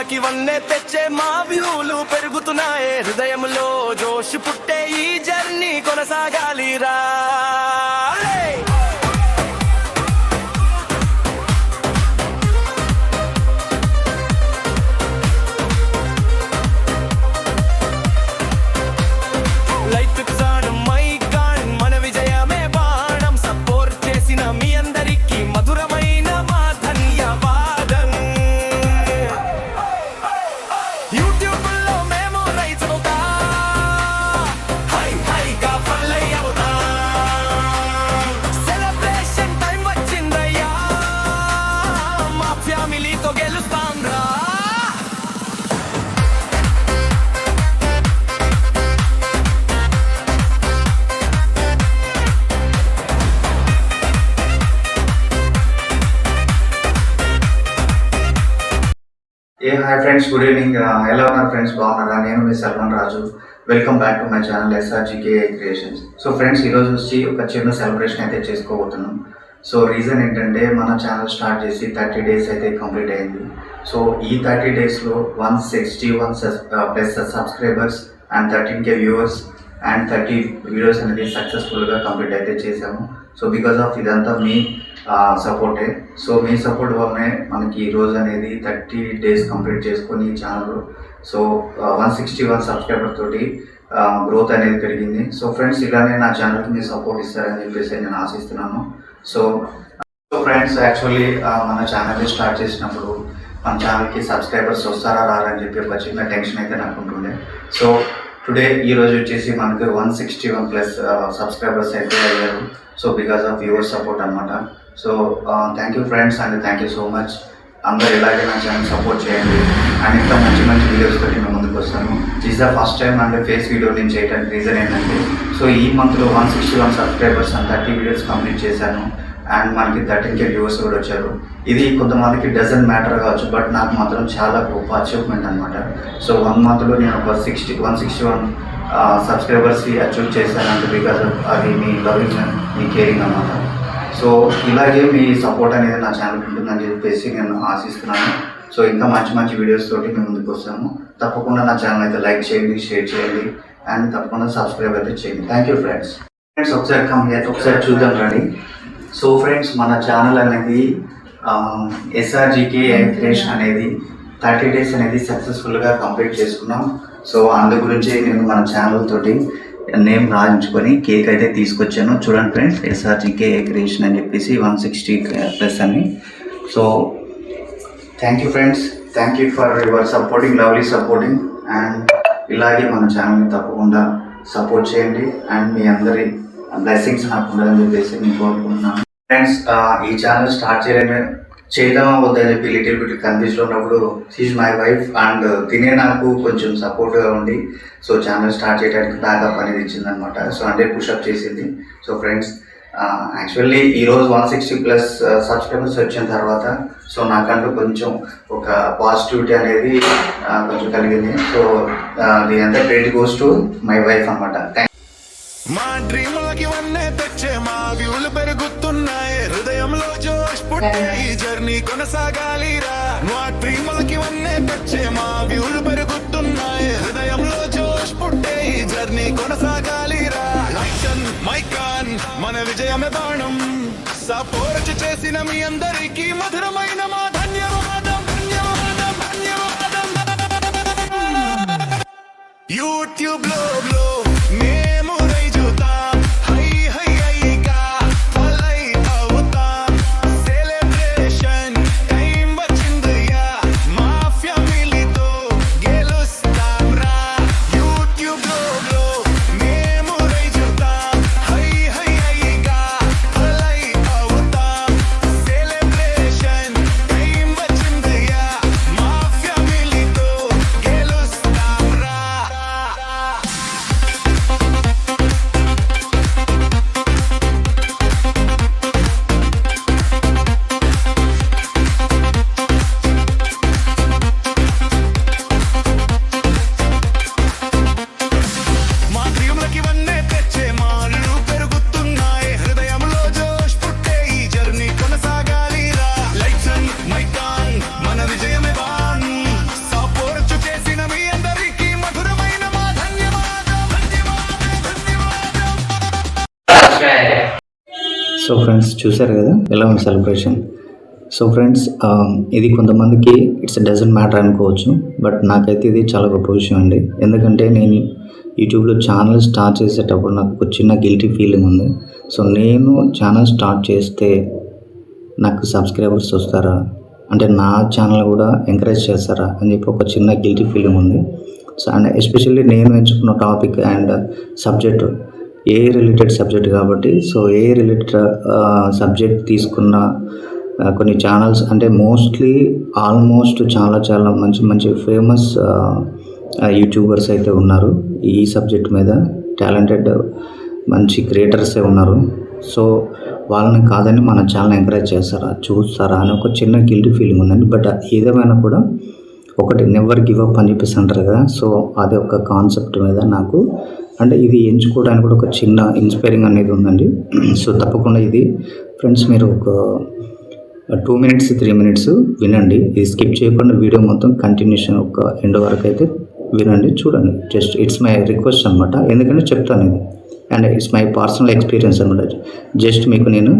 మనకి వన్నే తెచ్చే మా వ్యూలు పెరుగుతున్నాయే హృదయంలో జోష్ పుట్టే ఈ జర్నీ కొనసాగాలిరా హాయ్ ఫ్రెండ్స్, గుడ్ ఈవినింగ్. ఎలా ఉన్నారు ఫ్రెండ్స్? బాగున్నారా? నేను మీ Salman Raju. Welcome back to my channel SRGK creations. So friends, ఈరోజు వచ్చి ఒక చిన్న సెలబ్రేషన్ అయితే చేసుకోబోతున్నాం. సో రీజన్ ఏంటంటే మన ఛానల్ స్టార్ట్ చేసి 30 days అయితే కంప్లీట్ అయింది. సో ఈ 30 daysలో 161 plus subscribers and 13K viewers and 30 videos అనేది సక్సెస్ఫుల్గా కంప్లీట్ అయితే చేసాము. సో బికాస్ ఆఫ్ ఇదంతా మీ సపోర్టే. సో మీ సపోర్ట్ వల్లనే మనకి ఈ రోజు అనేది 30 days కంప్లీట్ చేసుకొని ఛానల్ సో 161 సబ్స్క్రైబర్ తోటి గ్రోత్ అనేది పెరిగింది. సో ఫ్రెండ్స్, ఇలానే నా ఛానల్కి మీరు సపోర్ట్ ఇస్తారని చెప్పేసి నేను ఆశిస్తున్నాను. సో ఫ్రెండ్స్, యాక్చువల్లీ మన ఛానల్ని స్టార్ట్ చేసినప్పుడు మన ఛానల్కి సబ్స్క్రైబర్స్ వస్తారా రారా అని చెప్పి ఒక చిన్న టెన్షన్ అయితే నాకు ఉంటుండే. సో టుడే ఈరోజు వచ్చేసి మనకు 161 ప్లస్ సబ్స్క్రైబర్స్ అయితే అయ్యారు. So because of your support అనమాట. So thank you friends and thank you so much. అందరూ ఇలాగే నా ఛానల్ సపోర్ట్ చేయండి అండ్ ఇంకా మంచి మంచి వీడియోస్ తోటి మేము ముందుకు వస్తాను. దిస్ ద ఫస్ట్ టైం అంటే ఫేస్ వీడియో నేను చేయడానికి రీజన్ ఏంటంటే, సో ఈ మంత్లో 161 సబ్స్క్రైబర్స్ అండ్ 30 వీడియోస్ కంప్లీట్ చేశాను అండ్ మనకి 13K వ్యూవర్స్ కూడా వచ్చారు. ఇది కొంతమందికి డజన్ మ్యాటర్ కావచ్చు, బట్ నాకు మాత్రం చాలా గొప్ప అచీవ్మెంట్ అనమాట. సో 1 monthలో నేను ఒక 161 సబ్స్క్రైబర్స్కి అచీవ్ చేశానంటే బికాస్ ఆఫ్ అది మీ లవింగ్ మీ కేరింగ్ అనమాట. సో ఇలాగే మీ సపోర్ట్ అనేది నా ఛానల్కి ఉంటుందని చెప్పేసి నేను ఆశిస్తున్నాను. సో ఇంకా మంచి మంచి వీడియోస్ తోటి మేము ముందుకు వస్తాము. తప్పకుండా నా ఛానల్ అయితే లైక్ చేయండి, షేర్ చేయండి అండ్ తప్పకుండా సబ్స్క్రైబ్ అయితే చేయండి. Thank you friends. ఒకసారి చూద్దాం రండి. సో ఫ్రెండ్స్, మన ఛానల్ అనేది SRGK క్రియేషన్ అనేది 30 days అనేది సక్సెస్ఫుల్గా కంప్లీట్ చేసుకున్నాం. సో అందు గురించి నేను మన ఛానల్ తోటి నేమ్ రాయించుకొని కేక్ అయితే తీసుకొచ్చాను. చూడండి ఫ్రెండ్స్, SRGK క్రియేషన్ అని చెప్పేసి 160 ప్లస్ అని. So thank you friends, thank you for your supporting, lovely supporting and ఇలాగే మన ఛానల్ని తప్పకుండా సపోర్ట్ చేయండి అండ్ మీ అందరి బ్లెస్సింగ్స్ నాకు ఉండాలని చెప్పేసి నేను కోరుకుంటున్నాను. ఫ్రెండ్స్, ఈ ఛానల్ స్టార్ట్ చేద్దామా వద్దని చెప్పి లిటిల్ బిట్ కన్ఫ్యూజ్లో ఉన్నప్పుడు షీఈ్ మై వైఫ్ అండ్ తినే నాకు కొంచెం సపోర్ట్గా ఉండి సో ఛానల్ స్టార్ట్ చేయడానికి బ్యాకప్ అనేది ఇచ్చిందనమాట. సో అంటే పుషప్ చేసింది. సో ఫ్రెండ్స్, యాక్చువల్లీ ఈరోజు 160 ప్లస్ సబ్స్క్రైబర్స్ వచ్చిన తర్వాత సో నాకంటూ కొంచెం ఒక పాజిటివిటీ అనేది కొంచెం కలిగింది. సో ది అంతా credit goes to my wife అనమాట. మా డ్రీమ్లకి వన్నే తెచ్చే మా వ్యూలు పెరుగుతున్నాయి హృదయంలో జోష్ పుట్టే ఈ జర్నీ కొనసాగాలిరా. మా డ్రీమ్లకి వన్నే తెచ్చే మా వ్యూలు పెరుగుతున్నాయి హృదయంలో జోష్ పుట్టే ఈ జర్నీ కొనసాగాలిరా. లైకన్ మైకాన్ మన విజయమే బాణం సపోర్ట్ చేసిన మీ అందరికీ మధురమైన మా ధన్యవాదం ధన్యవాదం ధన్యవాదం. యూట్యూబ్ లో మేము సో ఫ్రెండ్స్ చూసారు కదా ఎలా ఉంది సెలబ్రేషన్. సో ఫ్రెండ్స్ ఇది కొంతమందికి ఇట్స్ డజంట్ మ్యాటర్ అనుకోవచ్చు, బట్ నాకైతే ఇది చాలా గొప్ప విషయం అండి. ఎందుకంటే నేను యూట్యూబ్లో ఛానల్ స్టార్ట్ చేసేటప్పుడు నాకు ఒక చిన్న గిల్టీ ఫీలింగ్ ఉంది. సో నేను ఛానల్ స్టార్ట్ చేస్తే నాకు సబ్స్క్రైబర్స్ వస్తారా, అంటే నా ఛానల్ కూడా ఎంకరేజ్ చేస్తారా అని చెప్పి ఒక చిన్న గిల్టీ ఫీలింగ్ ఉంది. సో అండ్ ఎస్పెషల్లీ నేను ఎంచుకున్న topic and subject AI related subject కాబట్టి, సో ఏఐ రిలేటెడ్ సబ్జెక్ట్ తీసుకున్న కొన్ని ఛానల్స్ అంటే ఆల్మోస్ట్ చాలా మంచి మంచి ఫేమస్ యూట్యూబర్స్ అయితే ఉన్నారు ఈ సబ్జెక్ట్ మీద. టాలెంటెడ్ మంచి క్రియేటర్సే ఉన్నారు. సో వాళ్ళని కాదని మన ఛానల్ ఎంకరేజ్ చేస్తారా, చూస్తారా అని ఒక చిన్న గిల్టీ ఫీలింగ్ ఉందండి. బట్ ఏదేమైనా కూడా ఒకటి నెవర్ గివ్ అప్ అని చెప్పేసి అంటారు కదా. సో అదే ఒక కాన్సెప్ట్ మీద నాకు అంటే ఇది ఎంచుకోవడానికి కూడా ఒక చిన్న ఇన్స్పైరింగ్ అనేది ఉందండి. సో తప్పకుండా ఇది ఫ్రెండ్స్ మీరు ఒక 2 minutes 3 minutes వినండి. ఇది స్కిప్ చేయకుండా వీడియో మొత్తం కంటిన్యూషన్ ఒక ఎండ్ వరకు అయితే వినండి, చూడండి. జస్ట్ ఇట్స్ మై రిక్వెస్ట్ అనమాట, ఎందుకంటే చెప్తాను ఇది and it's my personal experience అనమాట. జస్ట్ మీకు నేను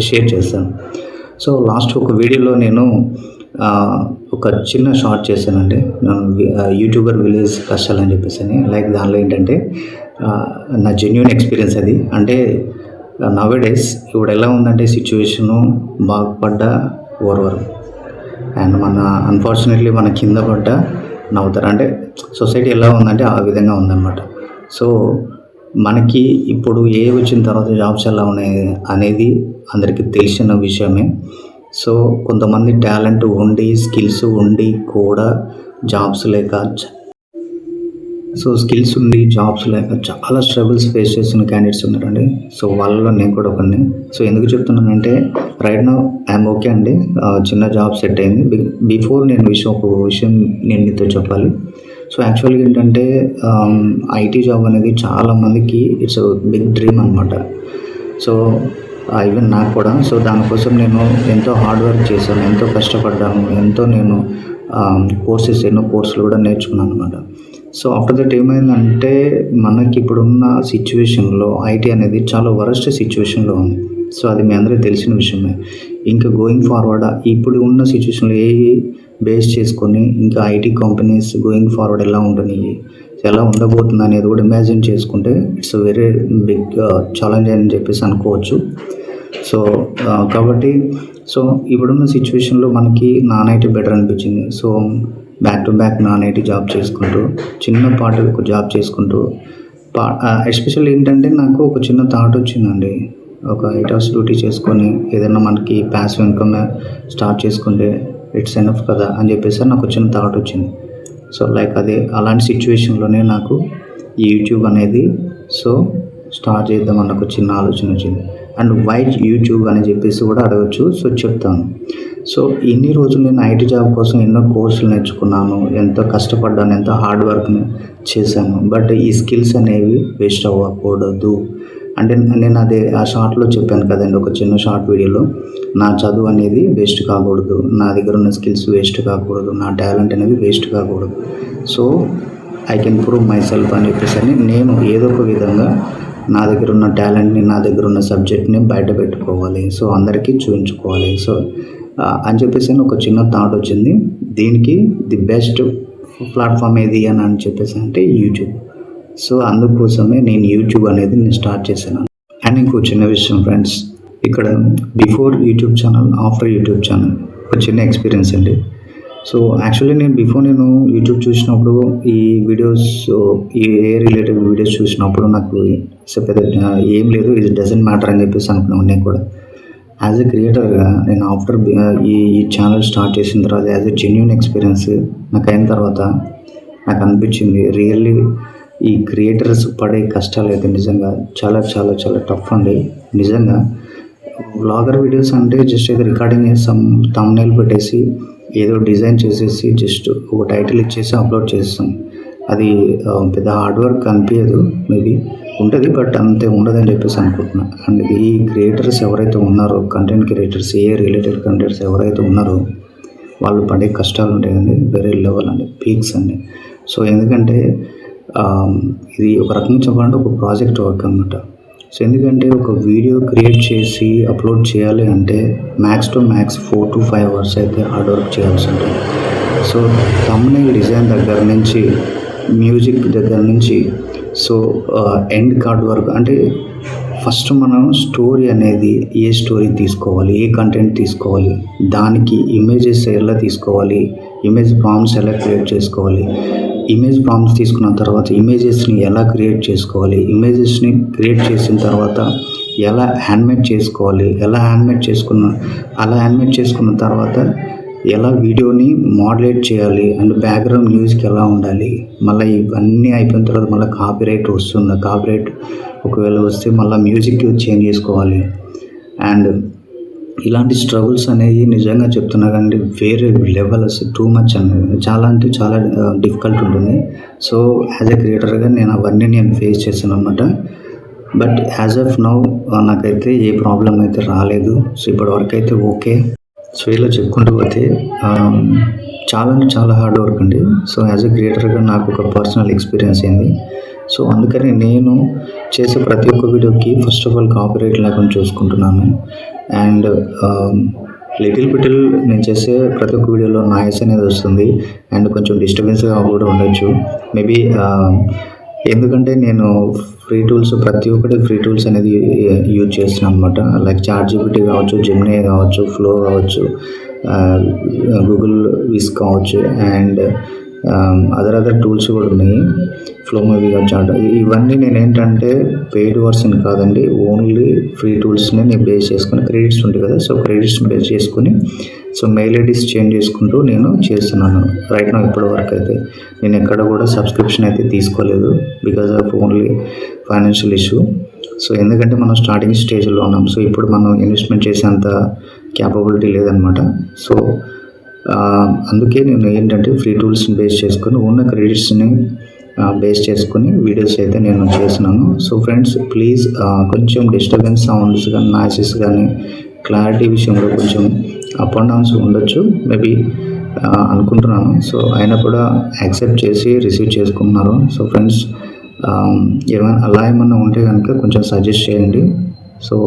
షేర్ చేస్తాను. సో లాస్ట్ ఒక వీడియోలో నేను ఒక చిన్న షార్ట్ చేశానండి. నేను యూట్యూబర్ విలేజ్ కష్టాలు అని చెప్పేసి లైక్ దానిలో ఏంటంటే నా జెన్యూన్ ఎక్స్పీరియన్స్ అది. అంటే నవ్ డేస్ ఇప్పుడు ఎలా ఉందంటే సిచ్యువేషను బాగుపడ్డ ఓర్వరు అండ్ అన్ఫార్చునేట్లీ మన కింద పడ్డ నవ్వుతారు. అంటే సొసైటీ ఎలా ఉందంటే ఆ విధంగా ఉందన్నమాట. సో మనకి ఇప్పుడు ఏ వచ్చిన తర్వాత జాబ్స్ ఎలా ఉన్నాయి అనేది అందరికీ తెలిసిన విషయమే. సో కొంతమంది టాలెంట్ ఉండి స్కిల్స్ ఉండి కూడా జాబ్స్ లేక చాలా స్ట్రగుల్స్ ఫేస్ చేస్తున్న క్యాండిడేట్స్ ఉన్నారండి. సో వాళ్ళలో నేను కూడా ఒకరిని. సో ఎందుకు చెప్తున్నానంటే రైట్ నౌ ఐఎమ్ ఓకే అండి, చిన్న జాబ్ సెట్ అయింది. బిఫోర్ నేను ఒక విషయం నేను మీతో చెప్పాలి. సో యాక్చువల్గా ఏంటంటే ఐటీ జాబ్ అనేది చాలామందికి ఇట్స్ బిగ్ డ్రీమ్ అనమాట. సో ఈవెన్ నాకు కూడా. సో దానికోసం నేను ఎంతో హార్డ్ వర్క్ చేశాను, ఎంతో కష్టపడ్డాను, ఎన్నో కోర్సులు కూడా నేర్చుకున్నాను అనమాట. సో ఆఫ్టర్ దట్ ఏమైందంటే మనకి ఇప్పుడున్న సిచ్యువేషన్లో ఐటీ అనేది చాలా వరస్ట్ సిచ్యువేషన్లో ఉంది. సో అది మీ అందరికీ తెలిసిన విషయమే. ఇంకా గోయింగ్ ఫార్వర్డ్ ఇప్పుడు ఉన్న సిచ్యువేషన్లో బేస్ చేసుకొని ఇంకా ఐటీ కంపెనీస్ గోయింగ్ ఫార్వర్డ్ ఎలా ఉండబోతుంది అనేది కూడా ఇమాజిన్ చేసుకుంటే ఇట్స్ వెరీ బిగ్ ఛాలెంజ్ అని చెప్పేసి అనుకోవచ్చు. సో కాబట్టి ఇప్పుడున్న సిచ్యువేషన్లో మనకి నాన్ ఐటీ బెటర్ అనిపించింది. So back to back non IT job చేసుకుంటూ చిన్నపాటి ఒక జాబ్ చేసుకుంటూ ఎస్పెషల్లీ ఏంటంటే నాకు ఒక చిన్న థాట్ వచ్చిందండి. ఒక 8 hours డ్యూటీ చేసుకొని ఏదైనా మనకి ప్యాసివ్ ఇన్కమ్ స్టార్ట్ చేసుకుంటే ఇట్స్ ఎనఫ్ కదా అని చెప్పేసి నాకు చిన్న థాట్ వచ్చింది. సో లైక్ అలాంటి సిచ్యువేషన్లోనే నాకు ఈ యూట్యూబ్ అనేది స్టార్ట్ చేద్దామన్న ఒక చిన్న ఆలోచన వచ్చింది. అండ్ వై యూట్యూబ్ అని చెప్పేసి కూడా అడగచ్చు. సో చెప్తాను. సో ఇన్ని రోజులు నేను ఐటీ జాబ్ కోసం ఎన్నో కోర్సులు నేర్చుకున్నాను, ఎంతో కష్టపడ్డాను, ఎంతో హార్డ్ వర్క్ని చేశాను. బట్ ఈ స్కిల్స్ అనేవి వేస్ట్ అవ్వకూడదు. అంటే నేను ఆ షార్ట్లో చెప్పాను కదండి, ఒక చిన్న షార్ట్ వీడియోలో, నా చదువు అనేది వేస్ట్ కాకూడదు, నా దగ్గర ఉన్న స్కిల్స్ వేస్ట్ కాకూడదు, నా టాలెంట్ అనేది వేస్ట్ కాకూడదు. So I can prove my self అని చెప్పేసి నేను ఏదో ఒక విధంగా నా దగ్గర ఉన్న టాలెంట్ని, నా దగ్గర ఉన్న సబ్జెక్ట్ని బయట పెట్టుకోవాలి. సో అందరికీ చూపించుకోవాలి. సో అని చెప్పేసి ఒక చిన్న థాట్ వచ్చింది. దీనికి ది బెస్ట్ ప్లాట్ఫామ్ ఏది అని చెప్పేసి అంటే యూట్యూబ్. సో అందుకోసమే నేను యూట్యూబ్ అనేది స్టార్ట్ చేశాను. అండ్ ఇంకో చిన్న విషయం ఫ్రెండ్స్, ఇక్కడ before YouTube channel, after YouTube channel ఒక చిన్న ఎక్స్పీరియన్స్ అండి. సో యాక్చువల్లీ నేను యూట్యూబ్ చూసినప్పుడు ఈ వీడియోస్, ఈ ఏ రిలేటెడ్ వీడియోస్ చూసినప్పుడు నాకు పెద్ద ఏం లేదు, ఇది డజంట్ మ్యాటర్ అని చెప్పేసి అనుకున్నాను. నేను కూడా యాజ్ ఎ క్రియేటర్గా నేను ఆఫ్టర్ ఈ ఛానల్ స్టార్ట్ చేసిన తర్వాత యాజ్ ఎ జెన్యూన్ ఎక్స్పీరియన్స్ నాకు అయిన తర్వాత నాకు అనిపించింది రియల్లీ ఈ క్రియేటర్స్ పడే కష్టాలు అయితే నిజంగా చాలా చాలా చాలా టఫ్ అండి. నిజంగా వ్లాగర్ వీడియోస్ అంటే జస్ట్ ఏదో రికార్డింగ్ చేస్తాం, థంబ్నెయిల్ పెట్టేసి ఏదో డిజైన్ చేసేసి జస్ట్ ఒక టైటిల్ ఇచ్చేసి అప్లోడ్ చేస్తాం. అది పెద్ద హార్డ్ వర్క్ అనిపించదు, మేబీ ఉంటుంది, బట్ అంతే ఉండదని చెప్పేసి అనుకుంటున్నా. అండ్ ఈ క్రియేటర్స్ ఎవరైతే ఉన్నారో, కంటెంట్ క్రియేటర్స్, ఏ రిలేటెడ్ కంటెంట్స్ ఎవరైతే ఉన్నారో వాళ్ళు పడే కష్టాలు ఉంటాయండి, వేరే లెవెల్ అండి, పీక్స్ అండి. సో ఎందుకంటే ఇది ఒక రకంగా చెప్పాలంటే ఒక ప్రాజెక్ట్ వర్క్ అనమాట. సో ఎందుకంటే ఒక వీడియో క్రియేట్ చేసి అప్లోడ్ చేయాలి అంటే max to max 4 to 5 hours అయితే హార్డ్ వర్క్ చేయాల్సి ఉంటుంది. సో థంబ్నెయిల్ డిజైన్ దగ్గర నుంచి మ్యూజిక్ దగ్గర నుంచి సో ఎండ్ కార్డ్ వరకు అంటే ఫస్ట్ మనం స్టోరీ అనేది ఏ స్టోరీ తీసుకోవాలి, ఏ కంటెంట్ తీసుకోవాలి, దానికి ఇమేజెస్ ఎలా తీసుకోవాలి, ఇమేజ్ ప్రాంప్ట్స్ ఎలా క్రియేట్ చేసుకోవాలి, ఇమేజ్ ప్రాంప్ట్స్ తీసుకున్న తర్వాత ఇమేజెస్ని ఎలా క్రియేట్ చేసుకోవాలి, ఇమేజెస్ని క్రియేట్ చేసిన తర్వాత ఎలా యానిమేట్ చేసుకోవాలి, అలా యానిమేట్ చేసుకున్న తర్వాత ఎలా వీడియోని మోడలేట్ చేయాలి అండ్ బ్యాక్గ్రౌండ్ మ్యూజిక్ ఎలా ఉండాలి, మళ్ళీ ఇవన్నీ అయిపోయిన తర్వాత మళ్ళీ కాపీరైట్ వస్తుంది, కాపీరైట్ ఒకవేళ వస్తే మళ్ళీ మ్యూజిక్ చేంజ్ చేసుకోవాలి. అండ్ ఇలాంటి స్ట్రగుల్స్ అనేవి నిజంగా చెప్తున్నా కానీ వేరే లెవెల్ అసలు టూ మచ్ అనేది చాలా అంటే చాలా డిఫికల్ట్ ఉంటుంది. సో యాజ్ ఎ క్రియేటర్గా నేను అవన్నీ ఫేస్ చేశాను అనమాట. బట్ యాజ్ ఆఫ్ నౌ నాకైతే ఏ ప్రాబ్లం అయితే రాలేదు. సో ఇప్పటివరకు అయితే ఓకే. సో ఇలా చెప్పుకుంటూ పోతే చాలా అంటే చాలా హార్డ్ వర్క్ అండి. సో యాజ్ ఎ క్రియేటర్గా నాకు ఒక పర్సనల్ ఎక్స్పీరియన్స్ అయింది. సో అందుకని నేను చేసే ప్రతి ఒక్క వీడియోకి ఫస్ట్ ఆఫ్ ఆల్ కాపీరైట్ లేకుండా చూసుకుంటున్నాను. అండ్ లిటిల్ నేను చేసే ప్రతి ఒక్క వీడియోలో నాయిస్ అనేది వస్తుంది అండ్ కొంచెం డిస్టర్బెన్స్గా కూడా ఉండొచ్చు మేబీ. ఎందుకంటే నేను ప్రతి ఒక్కటి ఫ్రీ టూల్స్ అనేది యూజ్ చేస్తున్నాను అనమాట. లైక్ ChatGPT కావచ్చు, జెమినీ కావచ్చు, ఫ్లో కావచ్చు, గూగుల్ విస్ కావచ్చు అండ్ అదర్ టూల్స్ కూడా ఉన్నాయి. ఫ్లో మూవీ కావచ్చు. ఇవన్నీ నేను ఏంటంటే పెయిడ్ వర్షన్ కాదండి, ఓన్లీ ఫ్రీ టూల్స్ని నేను బేస్ చేసుకుని క్రెడిట్స్ ఉంటాయి కదా, సో క్రెడిట్స్ బేస్ చేసుకుని సో మెయిల్ ఐడీస్ చేంజ్ చేసుకుంటూ నేను చేస్తున్నాను రైట్ నౌ. ఇప్పటి వరకు అయితే నేను ఎక్కడ కూడా సబ్స్క్రిప్షన్ అయితే తీసుకోలేదు because of only financial issue. So ఎందుకంటే మనం స్టార్టింగ్ స్టేజ్లో ఉన్నాం. సో ఇప్పుడు మనం ఇన్వెస్ట్మెంట్ చేసేంత క్యాపబిలిటీ లేదనమాట. సో అందుకే నేను ఏంటంటే ఫ్రీ టూల్స్ని బేస్ చేసుకొని ఉన్న క్రెడిట్స్ని బేస్ చేసుకొని వీడియోస్ అయితే నేను చేస్తున్నాను. సో ఫ్రెండ్స్ ప్లీజ్ కొంచెం డిస్టర్బెన్స్ సౌండ్స్ కానీ నాయిసెస్ కానీ క్లారిటీ విషయంలో కొంచెం అప్ అండ్ డౌన్స్ ఉండొచ్చు మేబీ అనుకుంటున్నాను. సో అయినా కూడా యాక్సెప్ట్ చేసి రిసీవ్ చేసుకుంటున్నారు. సో ఫ్రెండ్స్ ఏమైనా ఉంటే కనుక కొంచెం సజెస్ట్ చేయండి. సో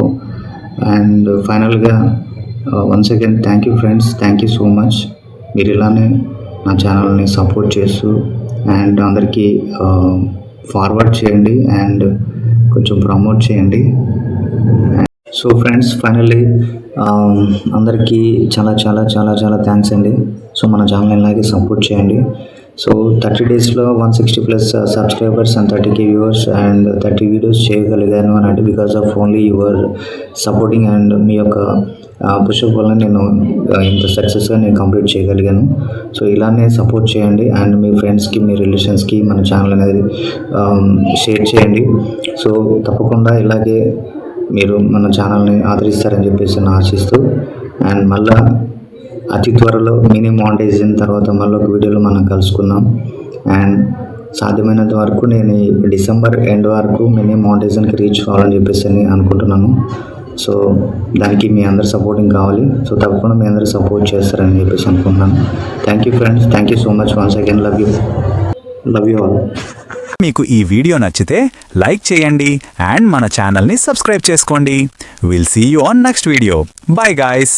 అండ్ ఫైనల్గా once again thank you friends, thank you so much. మీరు ఇలానే నా ఛానల్ని సపోర్ట్ చేస్తూ అండ్ అందరికీ ఫార్వర్డ్ చేయండి అండ్ కొంచెం ప్రమోట్ చేయండి. సో ఫ్రెండ్స్ ఫైనల్లీ అందరికీ చాలా చాలా చాలా చాలా థ్యాంక్స్ అండి. సో మన ఛానల్ ఇలాగే సపోర్ట్ చేయండి. సో 30 daysలో 160+ subscribers and 30K viewers and 30 videos చేయగలిగాను అని అంటే because of only your supporting and మీ యొక్క పుషప్ వల్ల నేను ఇంత సక్సెస్గా నేను కంప్లీట్ చేయగలిగాను. సో ఇలానే సపోర్ట్ చేయండి అండ్ మీ ఫ్రెండ్స్కి, మీ రిలేషన్స్కి మన ఛానల్ అనేది షేర్ చేయండి. సో తప్పకుండా ఇలాగే మీరు మన ఛానల్ని ఆదరిస్తారని చెప్పేసి నేను ఆశిస్తూ అండ్ మళ్ళీ అతి త్వరలో మినీ మానిటైజేషన్ తర్వాత మళ్ళీ ఒక వీడియోలో మనం కలుసుకుందాం. అండ్ సాధ్యమైనంత వరకు నేను డిసెంబర్ ఎండ్ వరకు మినీ మానిటైజేషన్కి రీచ్ కావాలని చెప్పేసి అనుకుంటున్నాను. సో దానికి మీ అందరి సపోర్టింగ్ కావాలి. సో తప్పకుండా మీ అందరూ సపోర్ట్ చేస్తారని చెప్పేసి అనుకుంటున్నాను. Thank you friends, thank you so much once again. Love you all. మీకు ఈ వీడియో నచ్చితే లైక్ చేయండి అండ్ మన ఛానల్ని సబ్స్క్రైబ్ చేసుకోండి. Will see you on next video. Bye guys.